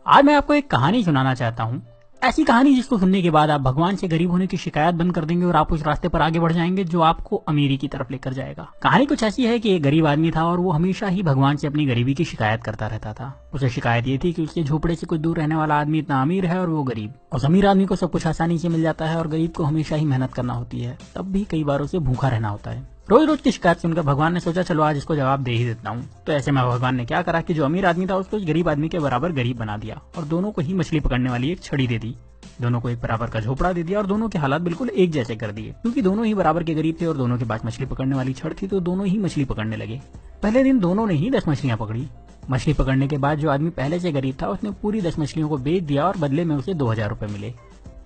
आज मैं आपको एक कहानी सुनाना चाहता हूँ। ऐसी कहानी जिसको सुनने के बाद आप भगवान से गरीब होने की शिकायत बंद कर देंगे और आप उस रास्ते पर आगे बढ़ जाएंगे जो आपको अमीरी की तरफ लेकर जाएगा। कहानी कुछ ऐसी है कि एक गरीब आदमी था और वो हमेशा ही भगवान से अपनी गरीबी की शिकायत करता रहता था। उसे शिकायत ये थी कि उसके झोपड़े से कुछ दूर रहने वाला आदमी इतना अमीर है और वो गरीब। उस अमीर आदमी को सब कुछ आसानी से मिल जाता है और गरीब को हमेशा ही मेहनत करना होती है, तब भी कई बार उसे भूखा रहना होता है। रोज रोज की शिकायत सुनकर भगवान ने सोचा चलो आज इसको जवाब दे ही देता हूँ। तो ऐसे में भगवान ने क्या करा कि जो अमीर आदमी था उसको उस गरीब आदमी के बराबर गरीब बना दिया और दोनों को ही मछली पकड़ने वाली एक छड़ी दे दी। दोनों को एक बराबर का झोपड़ा दे दिया और दोनों के हालात बिल्कुल एक जैसे कर दिए। क्योंकि दोनों ही बराबर के गरीब थे और दोनों के पास मछली पकड़ने वाली छड़ थी तो दोनों ही मछली पकड़ने लगे। पहले दिन दोनों ने ही 10 मछलियां पकड़ी। मछली पकड़ने के बाद जो आदमी पहले से गरीब था उसने पूरी 10 मछलियों को बेच दिया और बदले में उसे 2000 रुपए मिले।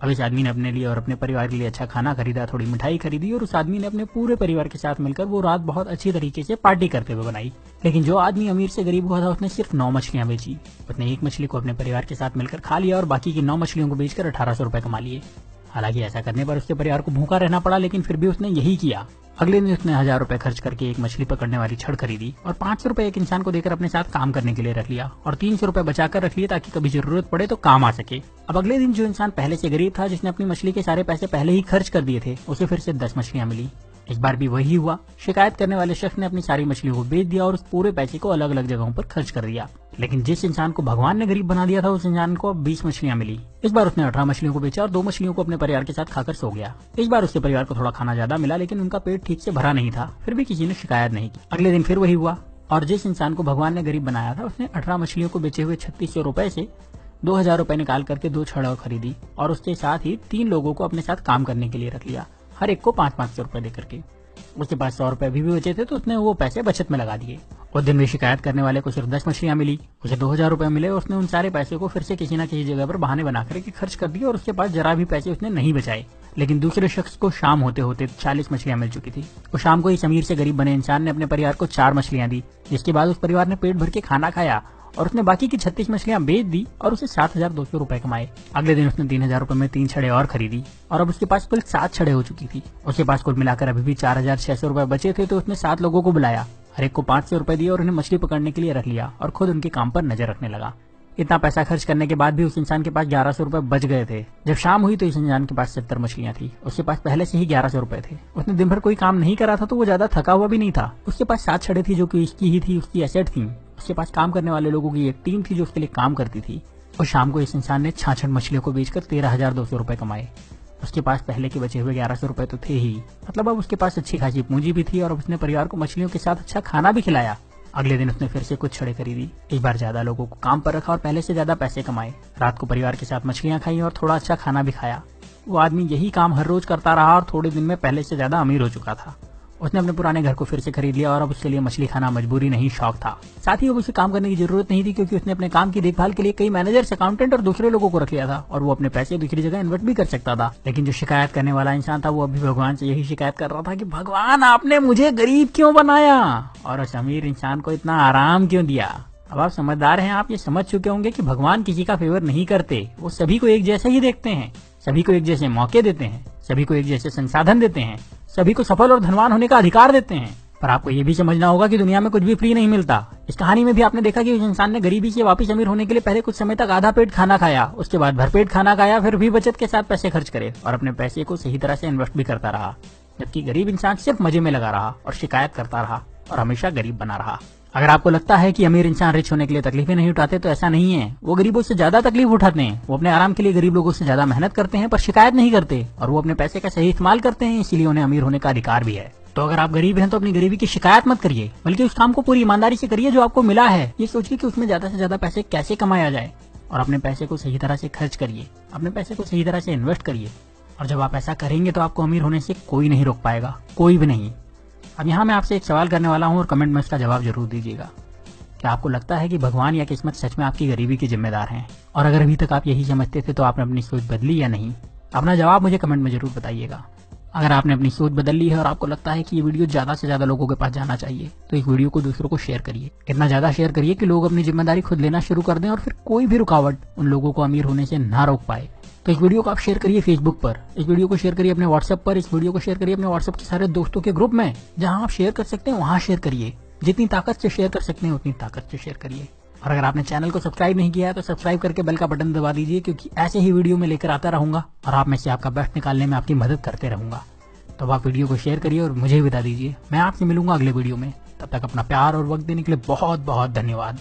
अब इस आदमी ने अपने लिए और अपने परिवार के लिए अच्छा खाना खरीदा, थोड़ी मिठाई खरीदी और उस आदमी ने अपने पूरे परिवार के साथ मिलकर वो रात बहुत अच्छी तरीके से पार्टी करते हुए बनाई। लेकिन जो आदमी अमीर से गरीब हुआ था उसने सिर्फ 9 मछलियां बेची। उसने एक मछली को अपने परिवार के साथ मिलकर खा लिया और बाकी की 9 मछलियों को बेचकर 1800 रुपए कमा लिए। हालांकि ऐसा करने पर उसके परिवार को भूखा रहना पड़ा, लेकिन फिर भी उसने यही किया। अगले दिन उसने 1000 रुपए खर्च करके एक मछली पकड़ने वाली छड़ खरीदी और 500 रुपए एक इंसान को देकर अपने साथ काम करने के लिए रख लिया और 300 रुपए बचाकर रख लिए ताकि कभी जरूरत पड़े तो काम आ सके। अब अगले दिन जो इंसान पहले से गरीब था, जिसने अपनी मछली के सारे पैसे पहले ही खर्च कर दिए थे, उसे फिर से 10 मछलियां मिली। इस बार भी वही हुआ। शिकायत करने वाले शख्स ने अपनी सारी मछलियों को बेच दिया और उस पूरे पैसे को अलग अलग जगहों पर खर्च कर दिया। लेकिन जिस इंसान को भगवान ने गरीब बना दिया था उस इंसान को 20 मछलियां मिली। इस बार उसने 18 मछलियों को बेचा और 2 मछलियों को अपने परिवार के साथ खाकर सो गया। इस बार उसके परिवार को थोड़ा खाना ज्यादा मिला, लेकिन उनका पेट ठीक से भरा नहीं था। फिर भी किसी ने शिकायत नहीं की। अगले दिन फिर वही हुआ और जिस इंसान को भगवान ने गरीब बनाया था उसने 18 मछलियों को बेचे हुए 3600 रुपए से 2000 रुपए निकाल करके 2 छड़ और खरीदी और उसके साथ ही 3 लोगों को अपने साथ काम करने के लिए रख लिया, हर एक को 500 रुपए देकर के। उसके पास 100 रुपए भी बचे थे तो उसने वो पैसे बचत में लगा दिए। उस दिन भी शिकायत करने वाले को सिर्फ 10 मछलियां मिली, उसे 2000 रुपए मिले और उसने उन सारे पैसे को फिर से किसी न किसी जगह पर बहाने बना करके खर्च कर दिए और उसके पास जरा भी पैसे उसने नहीं बचाए। लेकिन दूसरे शख्स को शाम होते होते 40 मछलियां मिल चुकी थी। वो शाम को इस अमीर से गरीब बने इंसान ने अपने परिवार को 4 मछलियां दी, जिसके बाद उस परिवार ने पेट भर के खाना खाया और उसने बाकी की 36 मछलियां बेच दी और उसे 7200 रुपए कमाए। अगले दिन उसने 3000 रुपए में 3 छड़े और खरीदी और अब उसके पास कुल 7 छड़े हो चुकी थी। उसके पास कुल मिलाकर अभी भी 4600 रुपए बचे थे तो उसने 7 लोगों को बुलाया, हर एक को 500 रुपए दिए और उन्हें मछली पकड़ने के लिए रख लिया और खुद उनके काम पर नजर रखने लगा। इतना पैसा खर्च करने के बाद भी उस इंसान के पास 1100 रुपए बच गए थे। जब शाम हुई तो इस इंसान के पास 70 मछलियां थी। उसके पास पहले से ही 1100 रुपए थे। उसने दिन भर कोई काम नहीं करा था तो वो ज्यादा थका हुआ भी नहीं था। उसके पास 7 छड़े थी जो कि इसकी ही थी, उसकी एसेट थी। उसके पास काम करने वाले लोगों की एक टीम थी जो उसके लिए काम करती थी। और शाम को इस इंसान ने 66 मछलियों को बेचकर 13,200 रुपए कमाए। उसके पास पहले के बचे हुए 1100 रुपए तो थे ही, मतलब अब उसके पास अच्छी खासी पूंजी भी थी और अब उसने परिवार को मछलियों के साथ अच्छा खाना भी खिलाया। अगले दिन उसने फिर से कुछ छड़े खरीदी, इस बार ज्यादा लोगों को काम पर रखा और पहले से ज्यादा पैसे कमाए। रात को परिवार के साथ मछलियां खाई और थोड़ा अच्छा खाना भी खाया। वो आदमी यही काम हर रोज करता रहा और थोड़े दिन में पहले से ज्यादा अमीर हो चुका था। उसने अपने पुराने घर को फिर से खरीद लिया और अब उसके लिए मछली खाना मजबूरी नहीं शौक था। साथ ही अब उसे काम करने की जरूरत नहीं थी क्योंकि उसने अपने काम की देखभाल के लिए कई मैनेजर्स, अकाउंटेंट और दूसरे लोगों को रख लिया था और वो अपने पैसे दूसरी जगह इन्वेस्ट भी कर सकता था। लेकिन जो शिकायत करने वाला इंसान था वो अभी भगवान से यही शिकायत कर रहा था कि भगवान आपने मुझे गरीब क्यों बनाया और उस अमीर इंसान को इतना आराम क्यों दिया। अब आप समझदार हैं, आप ये समझ चुके होंगे कि भगवान किसी का फेवर नहीं करते, वो सभी को एक जैसे ही देखते हैं, सभी को एक जैसे मौके देते हैं, सभी को एक जैसे संसाधन देते हैं, सभी को सफल और धनवान होने का अधिकार देते हैं। पर आपको ये भी समझना होगा कि दुनिया में कुछ भी फ्री नहीं मिलता। इस कहानी में भी आपने देखा कि उस इंसान ने गरीबी से वापस अमीर होने के लिए पहले कुछ समय तक आधा पेट खाना खाया, उसके बाद भरपेट खाना खाया, फिर भी बचत के साथ पैसे खर्च करे और अपने पैसे को सही तरह से इन्वेस्ट भी करता रहा। जबकि गरीब इंसान सिर्फ मजे में लगा रहा और शिकायत करता रहा और हमेशा गरीब बना रहा। अगर आपको लगता है कि अमीर इंसान रिच होने के लिए तकलीफें नहीं उठाते तो ऐसा नहीं है। वो गरीबों से ज्यादा तकलीफ उठाते हैं। वो अपने आराम के लिए गरीब लोगों से ज्यादा मेहनत करते हैं पर शिकायत नहीं करते और वो अपने पैसे का सही इस्तेमाल करते हैं, इसीलिए उन्हें अमीर होने का अधिकार भी है। तो अगर आप गरीब हैं तो अपनी गरीबी की शिकायत मत करिए, बल्कि उस काम को पूरी ईमानदारी से करिए जो आपको मिला है। ये सोचिए कि उसमें ज्यादा से ज्यादा पैसे कैसे कमाया जाए और अपने पैसे को सही तरह से खर्च करिए, अपने पैसे को सही तरह से इन्वेस्ट करिए। और जब आप ऐसा करेंगे तो आपको अमीर होने से कोई नहीं रोक पाएगा, कोई भी नहीं। अब यहाँ मैं आपसे एक सवाल करने वाला हूँ और कमेंट में इसका जवाब जरूर दीजिएगा। क्या आपको लगता है कि भगवान या किस्मत सच में आपकी गरीबी के जिम्मेदार हैं? और अगर अभी तक आप यही समझते थे तो आपने अपनी सोच बदली या नहीं? अपना जवाब मुझे कमेंट में जरूर बताइएगा। अगर आपने अपनी सोच बदल ली है और आपको लगता है कि ये वीडियो ज्यादा से ज्यादा लोगों के पास जाना चाहिए तो इस वीडियो को दूसरों को शेयर करिए। इतना ज्यादा शेयर करिए कि लोग अपनी जिम्मेदारी खुद लेना शुरू कर दें और फिर कोई भी रुकावट उन लोगों को अमीर होने से ना रोक पाए। तो इस वीडियो को आप शेयर करिए फेसबुक पर, इस वीडियो को शेयर करिए अपने व्हाट्सएप पर, इस वीडियो को शेयर करिए अपने व्हाट्सएप के सारे दोस्तों के ग्रुप में। जहां आप शेयर कर सकते हैं वहां शेयर करिए। जितनी ताकत से शेयर कर सकते हैं उतनी ताकत से शेयर करिए। और अगर आपने चैनल को सब्सक्राइब नहीं किया है तो सब्सक्राइब करके बेल का बटन दबा दीजिए, क्योंकि ऐसे ही वीडियो में लेकर आता रहूंगा और आप में से आपका बेस्ट निकालने में आपकी मदद करते रहूंगा। तो आप वीडियो को शेयर करिए और मुझे भी बता दीजिए। मैं आपसे मिलूंगा अगले वीडियो में। तब तक अपना प्यार और वक्त देने के लिए बहुत बहुत धन्यवाद।